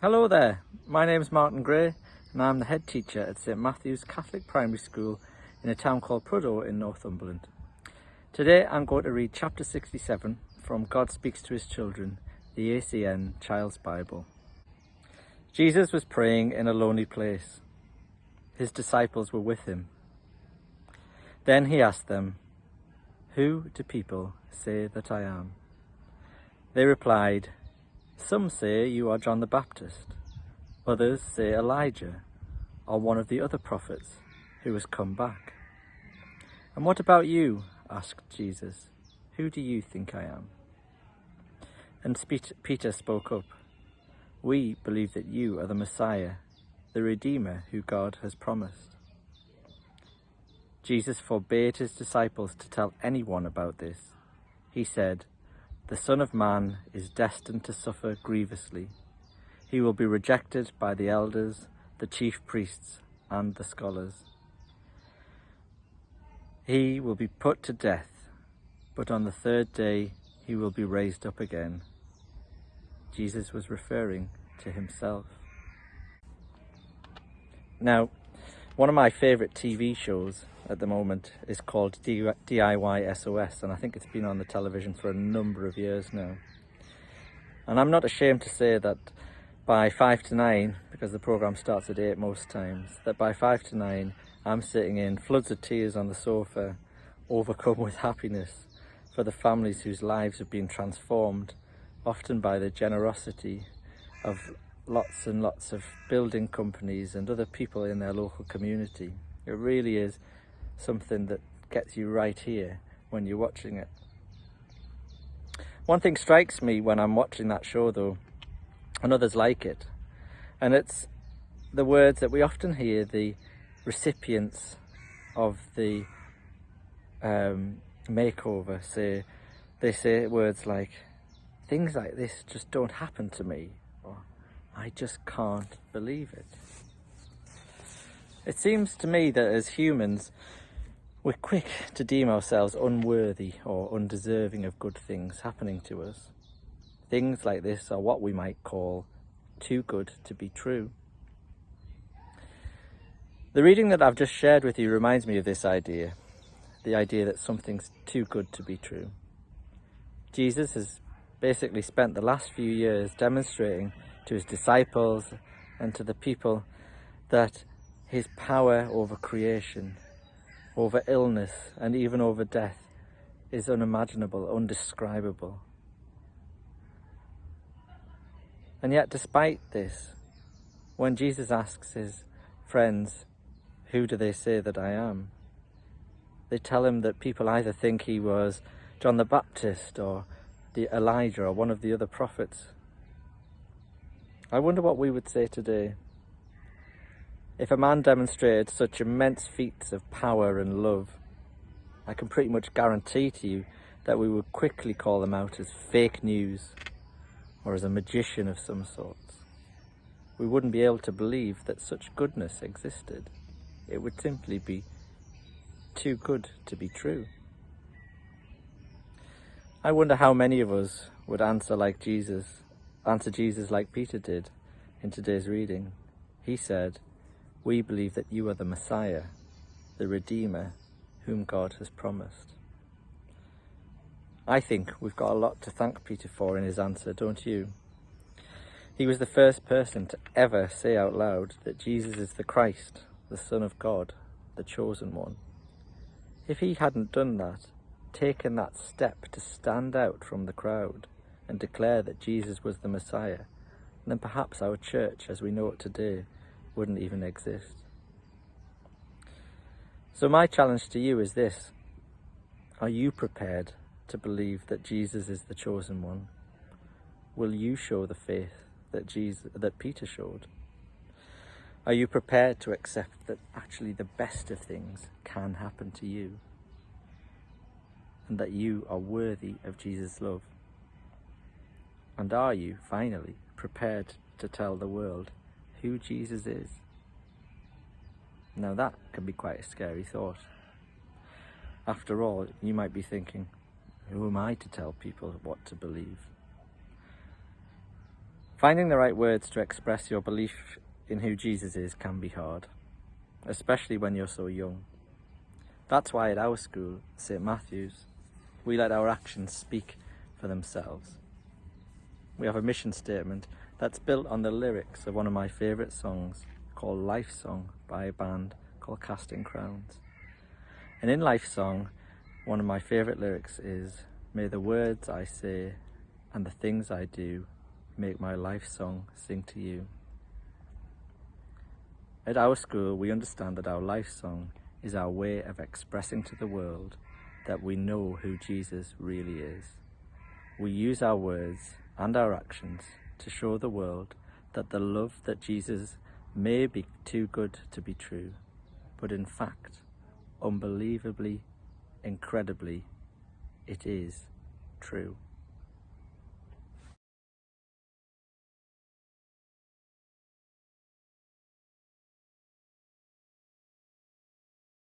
Hello there, my name's Martin Gray and I'm the head teacher at St Matthew's Catholic Primary School in a town called Prudhoe in Northumberland. Today I'm going to read chapter 67 from God Speaks to His Children, the ACN Child's Bible. Jesus was praying in a lonely place. His disciples were with him. Then he asked them, "Who do people say that I am?" They replied, "Some say you are John the Baptist, others say Elijah, or one of the other prophets who has come back." "And what about you?" asked Jesus. "Who do you think I am?" And Peter spoke up, "We believe that you are the Messiah, the Redeemer who God has promised." Jesus forbade his disciples to tell anyone about this. He said, "The Son of Man is destined to suffer grievously. He will be rejected by the elders, the chief priests, and the scholars. He will be put to death, but on the third day he will be raised up again." Jesus was referring to himself. Now, one of my favourite TV shows at the moment is called DIY SOS, and I think it's been on the television for a number of years now. And I'm not ashamed to say that by 5 to 9, because the programme starts at 8 most times, that by 5 to 9 I'm sitting in floods of tears on the sofa, overcome with happiness for the families whose lives have been transformed, often by the generosity of lots and lots of building companies and other people in their local community. It really is something that gets you right here when you're watching it. One thing strikes me when I'm watching that show though, and others like it, and it's the words that we often hear the recipients of the makeover say. They say words like, "Things like this just don't happen to me," or "I just can't believe it." It seems to me that as humans, we're quick to deem ourselves unworthy or undeserving of good things happening to us. Things like this are what we might call too good to be true. The reading that I've just shared with you reminds me of this idea, the idea that something's too good to be true. Jesus has basically spent the last few years demonstrating to his disciples and to the people that his power over creation, over illness, and even over death is unimaginable, undescribable. And yet, despite this, when Jesus asks his friends, "Who do they say that I am?" they tell him that people either think he was John the Baptist or the Elijah or one of the other prophets. I wonder what we would say today. If a man demonstrated such immense feats of power and love, I can pretty much guarantee to you that we would quickly call them out as fake news or as a magician of some sort. We wouldn't be able to believe that such goodness existed. It would simply be too good to be true. I wonder how many of us would answer Jesus like Peter did in today's reading. He said, "We believe that you are the Messiah, the Redeemer, whom God has promised." I think we've got a lot to thank Peter for in his answer, don't you? He was the first person to ever say out loud that Jesus is the Christ, the Son of God, the chosen one. If he hadn't done that, taken that step to stand out from the crowd and declare that Jesus was the Messiah, then perhaps our church as we know it today wouldn't even exist. So my challenge to you is this: are you prepared to believe that Jesus is the chosen one? Will you show the faith that Peter showed? Are you prepared to accept that actually the best of things can happen to you, and that you are worthy of Jesus' love? And are you, finally, prepared to tell the world who Jesus is? Now that can be quite a scary thought. After all, you might be thinking, who am I to tell people what to believe? Finding the right words to express your belief in who Jesus is can be hard, especially when you're so young. That's why at our school, St Matthew's, we let our actions speak for themselves. We have a mission statement that's built on the lyrics of one of my favourite songs called Life Song by a band called Casting Crowns. And in Life Song, one of my favourite lyrics is, "May the words I say and the things I do make my life song sing to you." At our school, we understand that our life song is our way of expressing to the world that we know who Jesus really is. We use our words and our actions to show the world that the love that Jesus may be too good to be true, but in fact, unbelievably, incredibly, it is true.